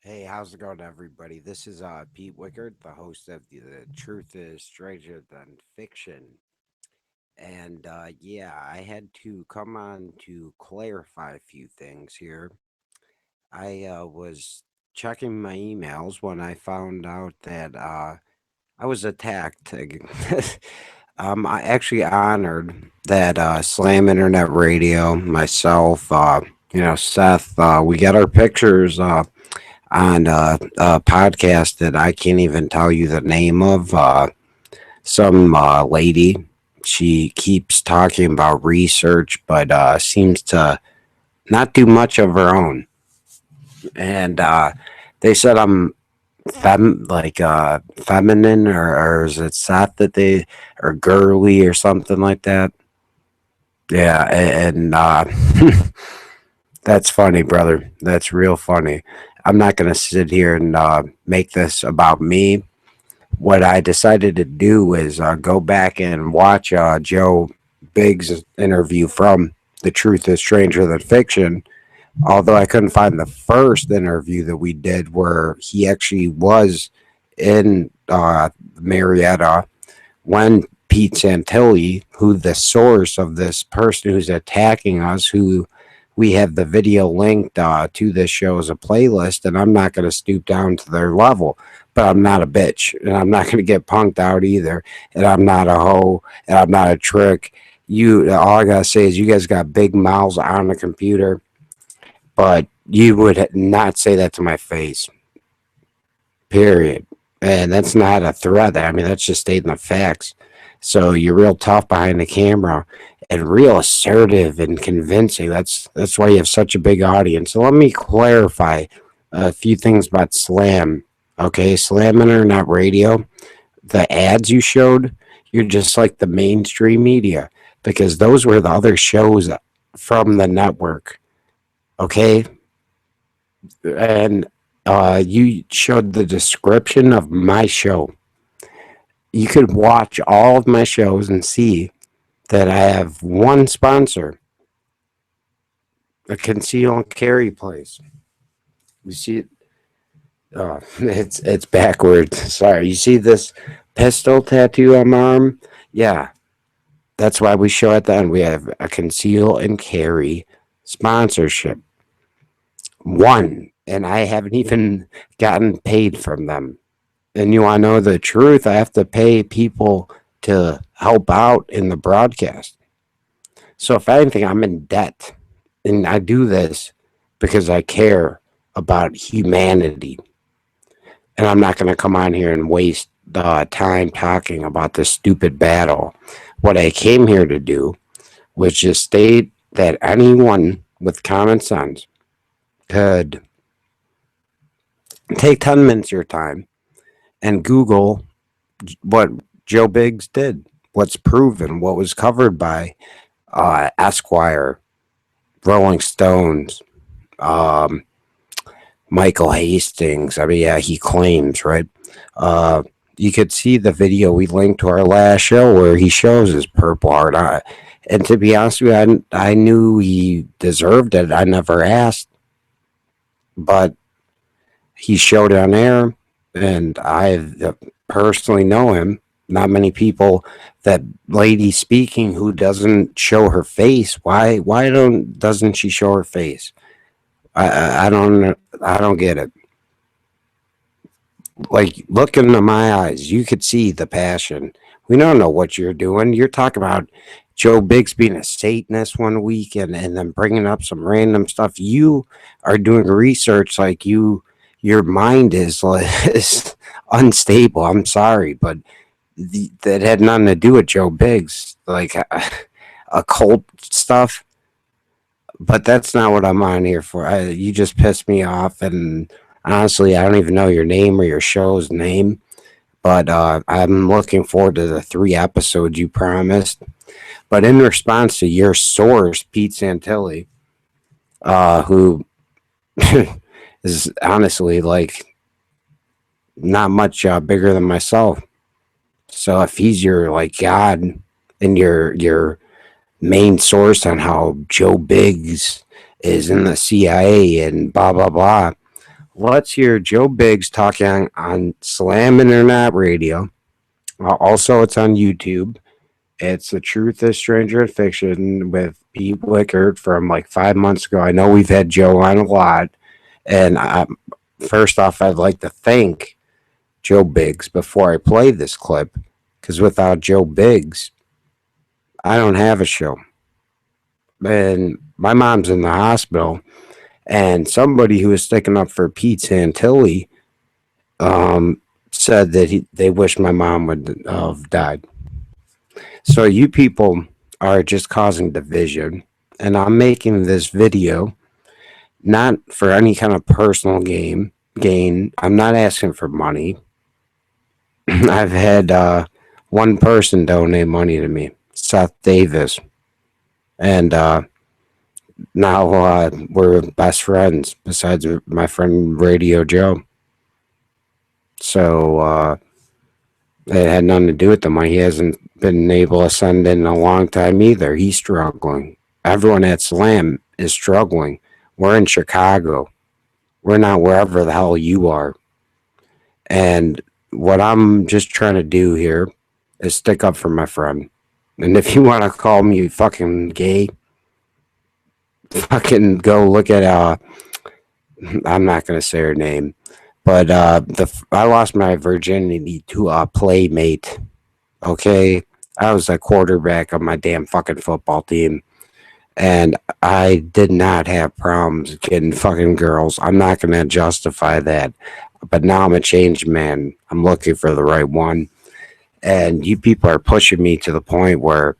Hey, how's it going, everybody? This is Pete Wichert, the host of The Truth is Stranger Than Fiction. And yeah, I had to come on to clarify a few things here. I was checking my emails when I found out that I was attacked. I actually honored that Slam Internet Radio, myself, Seth, we got our pictures on a podcast that I can't even tell you the name of. Some lady, she keeps talking about research, but seems to not do much of her own. And they said I'm feminine, or is it Seth that they, or girly or something like that. Yeah, and that's funny, brother. That's real funny. I'm not gonna sit here and make this about me. What I decided to do is go back and watch Joe Biggs' interview from The Truth is Stranger Than Fiction. Although I couldn't find the first interview that we did where he actually was in Marietta when Pete Santilli, who the source of this person who's attacking us, who we have the video linked to this show as a playlist, and I'm not going to stoop down to their level, but I'm not a bitch, and I'm not going to get punked out either, and I'm not a hoe, and I'm not a trick. All I gotta say is you guys got big mouths on the computer, but you would not say that to my face. Period. And that's not a threat. I mean, that's just stating the facts. So you're real tough behind the camera and real assertive and convincing. That's why you have such a big audience. So let me clarify a few things about Slam. Okay, Slam Internet Radio. The ads you showed, you're just like the mainstream media because those were the other shows from the network. Okay, and you showed the description of my show. You could watch all of my shows and see that I have one sponsor, a conceal and carry place. You see it? Oh, it's backwards. Sorry. You see this pistol tattoo on my arm? Yeah, that's why we show at the end. We have a conceal and carry sponsorship. One, and I haven't even gotten paid from them. And you want to know the truth? I have to pay people to help out in the broadcast. So if anything, I'm in debt. And I do this because I care about humanity. And I'm not going to come on here and waste time talking about this stupid battle. What I came here to do was just state that anyone with common sense could take 10 minutes of your time and Google what Joe Biggs did, what's proven, what was covered by Esquire, Rolling Stones, um, Michael Hastings. I mean, yeah, he claims, right? Uh, you could see the video we linked to our last show where he shows his Purple Heart. And to be honest with you, I knew he deserved it. I never asked, but he showed it on air, and I personally know him. Not many people. That lady speaking who doesn't show her face. Why don't doesn't she show her face? I don't get it. Like, look into my eyes. You could see the passion. We don't know what you're doing. You're talking about Joe Biggs being a Satanist one week and then bringing up some random stuff. You are doing research like your mind is like is unstable. I'm sorry, but that had nothing to do with Joe Biggs, like occult stuff. But that's not what I'm on here for. You just pissed me off, and honestly, I don't even know your name or your show's name. But I'm looking forward to the 3 episodes you promised. But in response to your source, Pete Santilli, who is honestly like not much bigger than myself. So if he's your like God and your main source on how Joe Biggs is in the CIA and blah blah blah, let's hear Joe Biggs talking on Slam Internet Radio. Also, it's on YouTube. It's The Truth is Stranger in Fiction with Pete Wichert from like 5 months ago. I know we've had Joe on a lot. And first off, I'd like to thank Joe Biggs before I play this clip, because without Joe Biggs, I don't have a show. And my mom's in the hospital, and somebody who was sticking up for Pete Santilli said that they wish my mom would have died. So you people are just causing division, and I'm making this video not for any kind of personal gain. I'm not asking for money. I've had one person donate money to me, Seth Davis, and now we're best friends. Besides my friend Radio Joe, so it had nothing to do with the money. He hasn't been able to send in a long time either. He's struggling. Everyone at Slam is struggling. We're in Chicago. We're not wherever the hell you are. And what I'm just trying to do here is stick up for my friend. And if you want to call me fucking gay, fucking go look at I'm not gonna say her name, but I lost my virginity to a playmate. Okay, I was a quarterback of my damn fucking football team, and I did not have problems getting fucking girls. I'm not gonna justify that, but now I'm a changed man. I'm looking for the right one, and you people are pushing me to the point where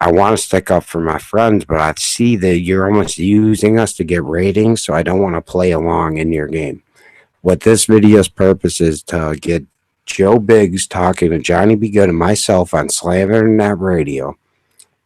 I want to stick up for my friends, but I see that you're almost using us to get ratings, so I don't want to play along in your game. What this video's purpose is to get Joe Biggs talking to Johnny B. Good and myself on Slam Internet Radio,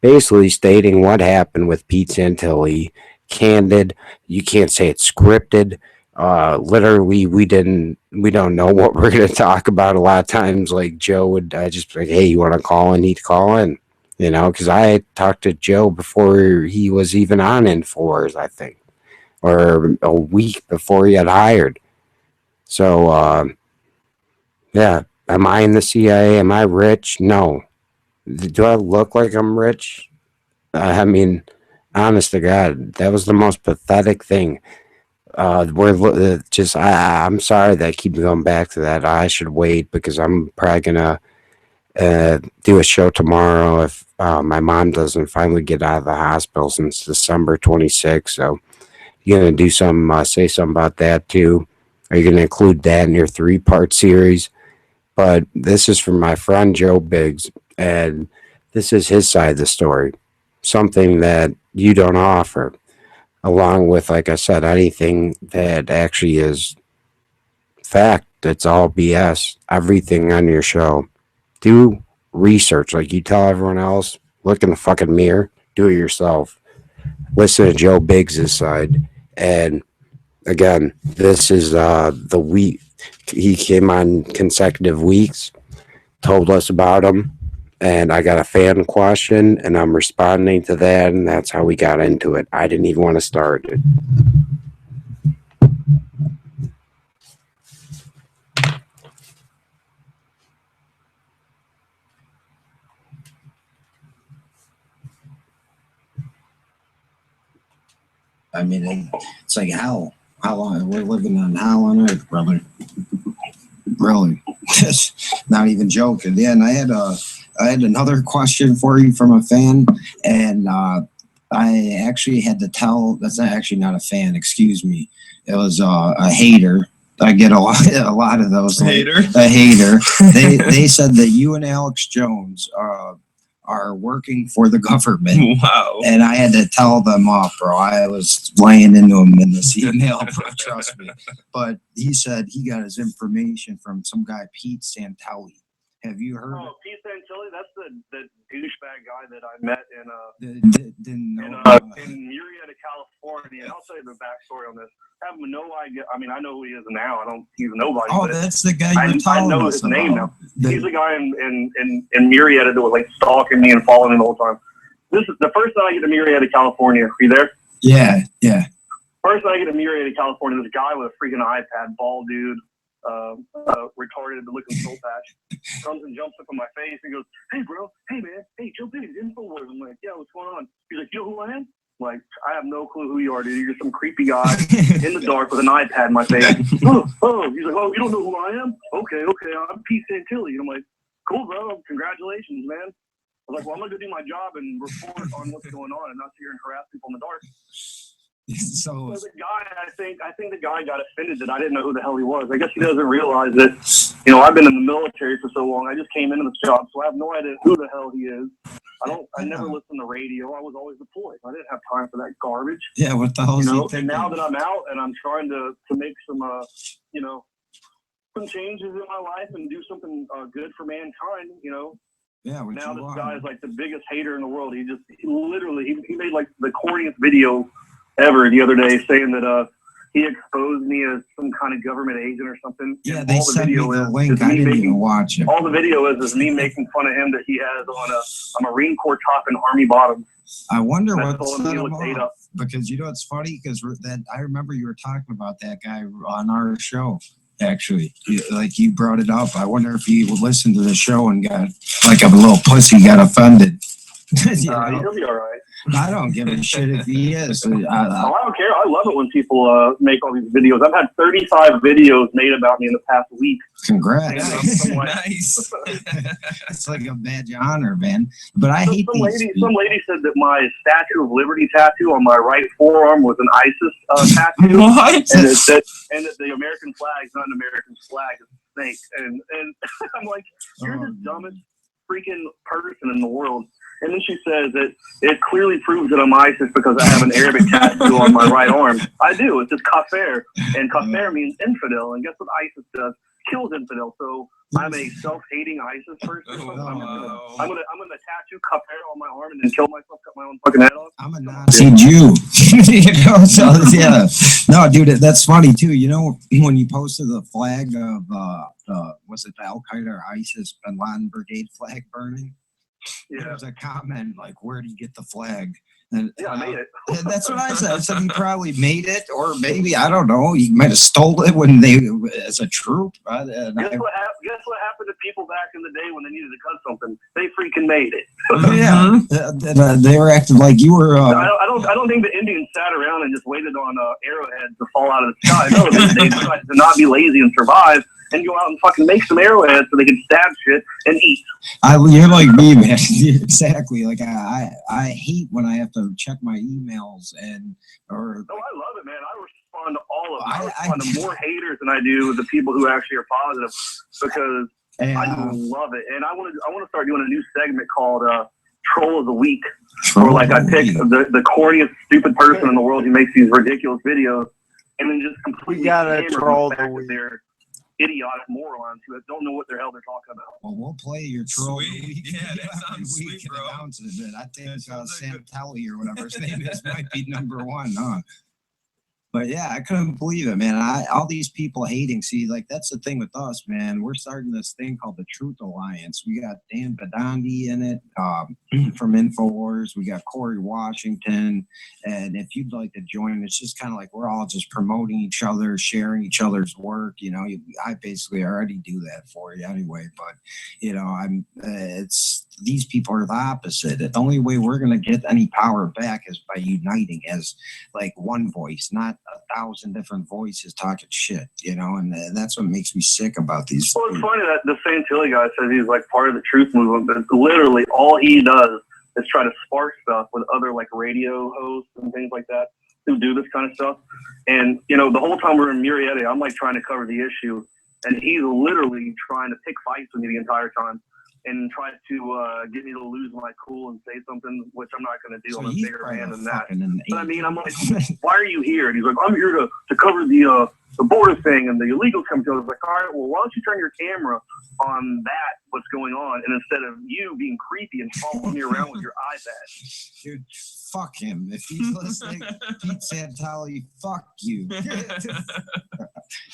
basically stating what happened with Pete Santilli. Candid, you can't say it's scripted. Literally, we don't know what we're going to talk about. A lot of times, like Joe would just be like, hey, you want to call in? He'd call in. Because I talked to Joe before he was even on Infowars, I think, or a week before he had hired. So, yeah, am I in the CIA? Am I rich? No. Do I look like I'm rich? I mean, honest to God, that was the most pathetic thing. We're just, I'm sorry that I keep going back to that. I should wait because I'm probably gonna do a show tomorrow if my mom doesn't finally get out of the hospital since December 26th. So you're gonna do some, say something about that too. Are you gonna include that in your 3-part series? But this is from my friend Joe Biggs, and this is his side of the story, something that you don't offer, along with, like I said, anything that actually is fact. It's all BS. Everything on your show. Do research like you tell everyone else. Look in the fucking mirror. Do it yourself. Listen to Joe Biggs' side. And again, this is the week. He came on consecutive weeks, told us about him, and I got a fan question, and I'm responding to that, and that's how we got into it. I didn't even want to start it. I mean, it's like hell. How long we're living on hell on earth, brother? Really, not even joking. Yeah, and I had another question for you from a fan, and I actually had to tell. That's not a fan. Excuse me. It was a hater. I get a lot of those. Hater. A hater. They said that you and Alex Jones are working for the government. Wow. And I had to tell them off, bro. I was laying into him in this email, bro, trust me. But he said he got his information from some guy, Pete Santilli. Have you heard? Oh, Pete Santilli, that's the douchebag guy that I met in Murrieta, California. And I'll tell you the backstory on this. I have no idea. I mean, I know who he is now. I don't. He's nobody. Oh, that's the guy you're telling us I know his about. name now. He's the guy in Murrieta that was like stalking me and following me the whole time. This is the first time I get to Murrieta, California. Are you there? Yeah. first night I get to Murrieta, California, this guy with a freaking iPad, bald dude, retarded looking soul patch, comes and jumps up in my face and goes, "Hey bro, hey man, hey Joe Biggs, InfoWars." I'm like, "Yeah, what's going on?" He's like, "You know who I am?" Like, I have no clue who you are, dude. You're just some creepy guy in the dark with an iPad in my face. He's like, "Oh, you don't know who I am? Okay, I'm Pete Santilli." And I'm like, "Cool, bro. Congratulations, man." I was like, "Well, I'm gonna go do my job and report on what's going on and not sit here and harass people in the dark." So the guy, I think the guy got offended that I didn't know who the hell he was. I guess he doesn't realize that, I've been in the military for so long. I just came into this job, so I have no idea who the hell he is. I never listened to radio. I was always deployed. I didn't have time for that garbage. Yeah, what the hell is he thinking? And now that I'm out and I'm trying to make some, some changes in my life and do something good for mankind, Yeah, now this guy is like the biggest hater in the world. He made like the corniest video ever the other day saying that he exposed me as some kind of government agent or something. Yeah, they sent me the link. I didn't even watch it. All the video is me making fun of him that he has on a Marine Corps top and Army bottom. I wonder what's up, because it's funny because I remember you were talking about that guy on our show. Actually, like you brought it up. I wonder if he would listen to the show and got like a little pussy, got offended. He'll be all right. I don't give a shit if he is. I don't care. I love it when people make all these videos. I've had 35 videos made about me in the past week. Congrats. Nice. It's like a badge of honor, man. But I hate some lady said that my Statue of Liberty tattoo on my right forearm was an ISIS tattoo. What? And that the American flag is not an American flag, it's a snake. And I'm like, you're the dumbest freaking person in the world. And then she says that it clearly proves that I'm ISIS because I have an Arabic tattoo on my right arm. I do. It's just kafir. And kafir means infidel. And guess what ISIS does? Kills infidel. So I'm a self-hating ISIS person. I'm gonna tattoo kafir on my arm and then kill myself, cut my own fucking head off. I'm a Nazi Jew. So yeah. No, dude, that's funny too. When you posted the flag of was it the Al Qaeda or ISIS Bin Laden Brigade flag burning? Yeah. There was a comment like, "Where do you get the flag?" And I made it. That's what I said. I said he probably made it, or maybe I don't know. He might have stole it as a troop. Guess what happened to people back in the day when they needed to cut something? They freaking made it. Yeah, they were acting like you were. I don't think the Indians sat around and just waited on arrowheads to fall out of the sky. No, they decided to not be lazy and survive and go out and fucking make some arrowheads so they could stab shit and eat. You're like me, man. Exactly. Like I hate when I have to check my emails No, I love it, man. I respond to all of them. I respond to more haters than I do the people who actually are positive because I love it. And I want to start doing a new segment called Troll of the Week. Where like I pick the corniest stupid person in the world who makes these ridiculous videos and then just completely troll the week. They're idiotic morons who don't know what the hell they're talking about. Well, we'll play your troll. Sweet. Yeah, that sounds sweet, bro. I think Sam Talley or whatever his name is might be number one, huh? But yeah, I couldn't believe it, man. All these people hating. See, like that's the thing with us, man. We're starting this thing called the Truth Alliance. We got Dan Badandi in it from InfoWars. We got Corey Washington. And if you'd like to join, it's just kind of like we're all just promoting each other, sharing each other's work. I basically already do that for you anyway. But it's these people are the opposite. The only way we're going to get any power back is by uniting as like one voice, not 1,000 different voices talking shit, and that's what makes me sick about these. Well, it's funny that the Santilli guy says he's like part of the truth movement, but literally all he does is try to spark stuff with other like radio hosts and things like that who do this kind of stuff. And, the whole time we're in Murrieta, I'm like trying to cover the issue and he's literally trying to pick fights with me the entire time. And try to get me to lose my cool and say something, which I'm not going to do. I'm a bigger man than that. But I mean, I'm like, why are you here? And he's like, I'm here to cover the border thing and the illegals come to us. I was like, all right, well, why don't you turn your camera on what's going on, and instead of you being creepy and following me around with your iPad. Dude, fuck him. If he's listening, Pete Santilli, fuck you.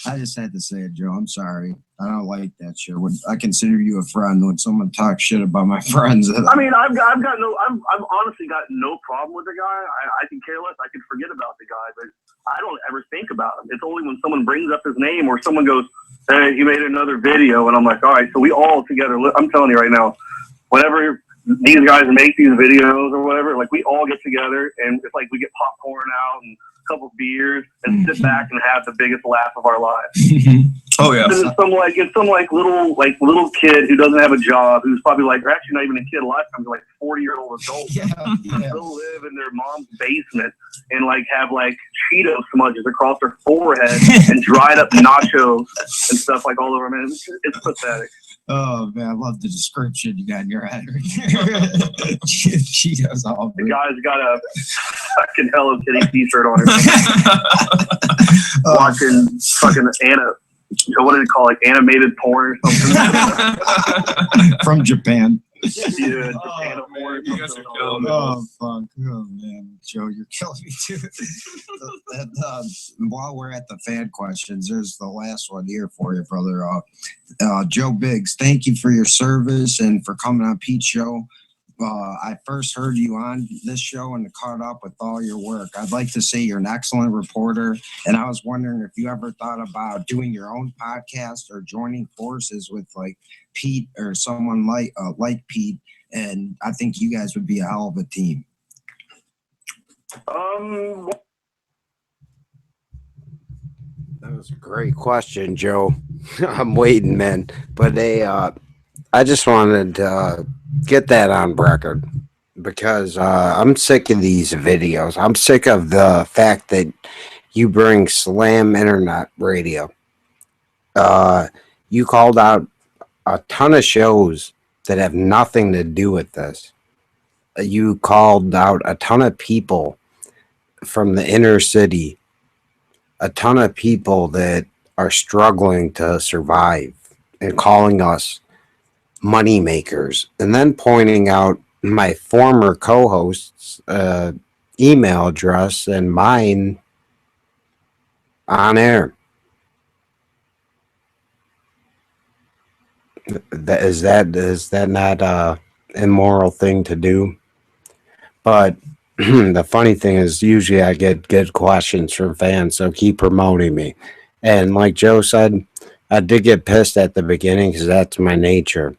I just had to say it, Joe. I'm sorry. I don't like that shit. I consider you a friend. When someone talks shit about my friends, I mean, I've honestly got no problem with the guy. I can care less. I can forget about the guy, but I don't ever think about him. It's only when someone brings up his name or someone goes, "Hey, you made another video," and I'm like, all right. So we all together. I'm telling you right now, whenever these guys make these videos or whatever, like we all get together and it's like we get popcorn out and a couple beers and sit back and have the biggest laugh of our lives. Oh yeah. It's some little kid who doesn't have a job, who's probably like, or actually not even a kid, a lot of times like 40-year-old adults. Yeah. They'll live in their mom's basement and like have like Cheeto smudges across their forehead and dried up nachos and stuff like all over them. It's pathetic. Oh man, I love the description you got in your head right there. Cheetos all over. The guy's got a fucking Hello Kitty t-shirt on him. Watching fucking what do they call it? Animated porn or something. From Japan. Yeah, Japan porn. You guys are killing me. Oh fuck! Oh man, Joe, you're killing me too. While we're at the fan questions, there's the last one here for you, brother. Joe Biggs, thank you for your service and for coming on Pete's show. I first heard you on this show and caught up with all your work. I'd like to say you're an excellent reporter, and I was wondering if you ever thought about doing your own podcast or joining forces with like Pete or someone like Pete. And I think you guys would be a hell of a team. That was a great question, Joe. I'm waiting, man. But I just wanted to get that on record because I'm sick of these videos. I'm sick of the fact that you bring slam internet radio. You called out a ton of shows that have nothing to do with this. You called out a ton of people from the inner city, a ton of people that are struggling to survive and calling us money makers, and then pointing out my former co-host's email address and mine on air. Is that not a immoral thing to do? But the funny thing is, usually I get good questions from fans, so keep promoting me. And like Joe said, I did get pissed at the beginning because that's my nature.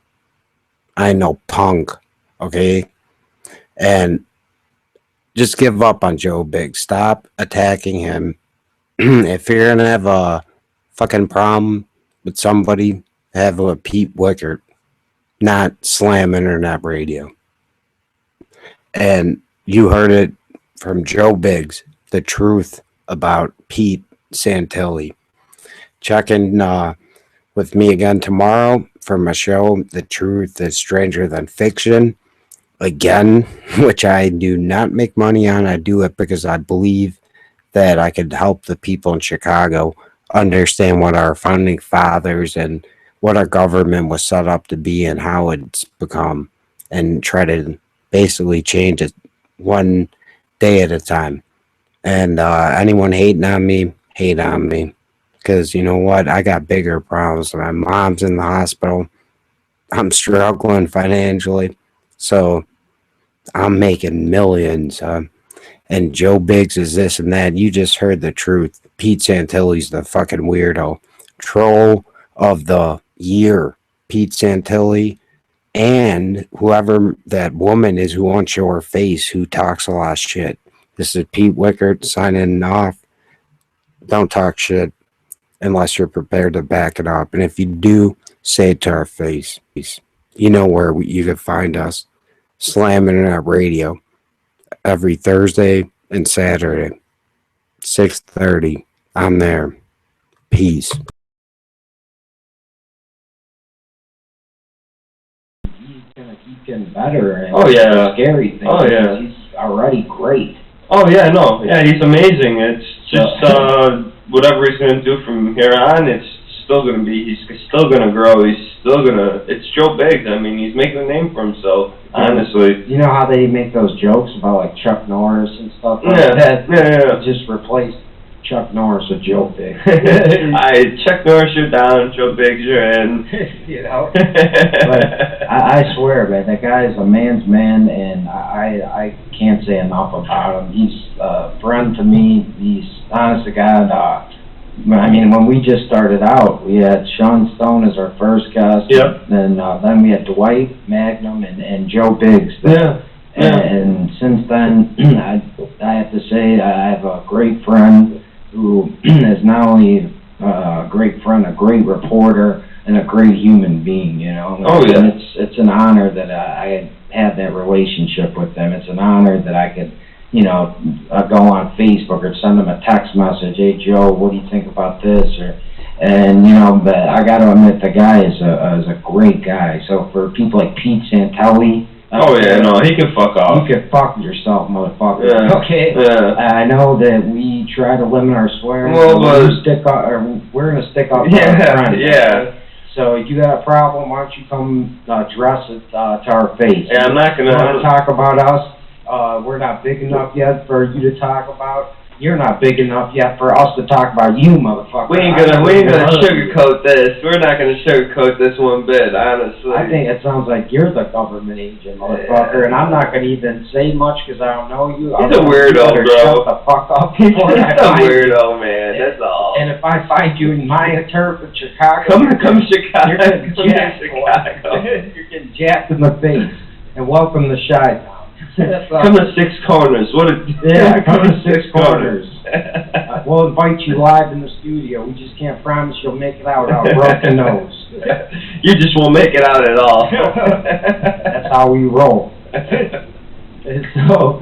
I know punk, okay? And just give up on Joe Biggs. Stop attacking him. If you're going to have a fucking problem with somebody, have a Pete Wichert, not slam internet radio. And you heard it from Joe Biggs, the truth about Pete Santilli. Check in with me again tomorrow for my show, The Truth is Stranger Than Fiction. Again, which I do not make money on. I do it because I believe that I could help the people in Chicago understand what our founding fathers and what our government was set up to be and how it's become, and try to basically change it one day at a time. And anyone hating on me, hate on me. Because you know what? I got bigger problems. My mom's in the hospital. I'm struggling financially. So I'm making millions. And Joe Biggs is this and that. You just heard the truth. Pete Santilli's the fucking weirdo. Troll of the year. Pete Santilli. And whoever that woman is who won't show her face, who talks a lot of shit. This is Pete Wichert signing off. Don't talk shit unless you're prepared to back it up. And if you do, say it to our face. You know where you can find us. Slam Internet Radio every Thursday and Saturday, 6:30. I'm there. Peace. He's gonna keep getting better. And oh yeah, scary thing. Oh yeah, he's already great. Oh yeah, no, yeah, he's amazing. It's just whatever he's gonna do from here on, it's still gonna be. He's still gonna grow. He's still gonna. It's Joe Biggs. I mean, he's making a name for himself. Honestly. You know how they make those jokes about like Chuck Norris and stuff like yeah. that? Yeah. Just replace Chuck Norris or Joe Biggs. Chuck Norris, you're down. Joe Biggs, you're in. You know? But I swear, man, that guy is a man's man, and I can't say enough about him. He's a friend to me. He's, honest to God, I mean, when we just started out, we had Sean Stone as our first guest. Yep. Then we had Dwight Magnum and Joe Biggs. Yeah. And since then, I have to say I have a great friend who is not only a great friend, a great reporter, and a great human being, you know. Oh, yeah. And it's an honor that I had that relationship with them. It's an honor that I could, you know, go on Facebook or send them a text message, hey, Joe, what do you think about this? And, you know, but I got to admit, the guy is a great guy. So for people like Pete Santelli, oh, yeah, no, he can fuck off. you can fuck yourself, motherfucker. Yeah. Okay? Yeah. I know that we try to limit our swearing. Well, we're going to stick up for Yeah, our friends. yeah. Okay? So if you got a problem, why don't you come address it to our face? Yeah, I'm not You want to talk about us? We're not big enough yet for you to talk about. You're not big enough yet for us to talk about you, motherfucker. We ain't gonna sugarcoat this. We're not gonna sugarcoat this one bit, honestly. I think it sounds like you're the government agent, motherfucker, and I'm not gonna even say much because I don't know you. He's a weirdo, bro. Shut the fuck up before He's I a find weirdo, man. That's all. And if I find you in my turf in Chicago, Come to Chicago. You're getting Come to jacked, Chicago. You're getting jacked in the face. And welcome to Chi-Town. Come to Six Corners. What a Yeah, come to Six Corners. We'll invite you live in the studio. We just can't promise you'll make it out without a broken nose. You just won't make it out at all. That's how we roll. And so,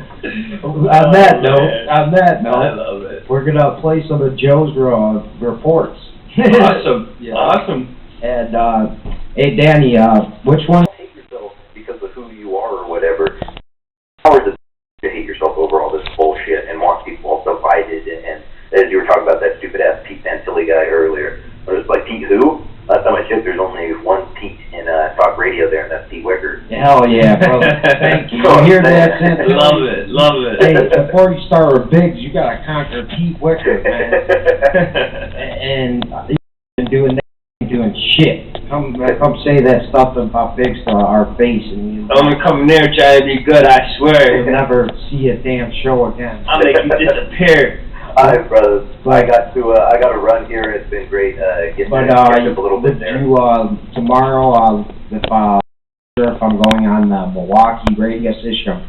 on that I note, love it. we're gonna play some of Joe's reports. Awesome. Yeah. Awesome. And hey, Danny, which one? Hate yourself because of who you are or whatever. How is it to hate yourself over all this bullshit and want people all divided? And as you were talking about that stupid ass Pete Santilli guy earlier, it was like, Pete who? Last time I checked, there's only one Pete in talk radio there, and that's Pete Wichert. Hell yeah, brother. Thank you. You hear that, Seth? Love it. Love it. Hey, before you start with Biggs, you gotta conquer Pete Wichert, man. And you've been doing shit. Come say that stuff about Biggs to our face, and I'm gonna come there trying to be good, I swear. you'll never see a damn show again. I'll make you disappear. All right, brothers. I got to run here. It's been great getting But to catch up a little bit there. tomorrow, if I'm going on the Milwaukee radio station, I'm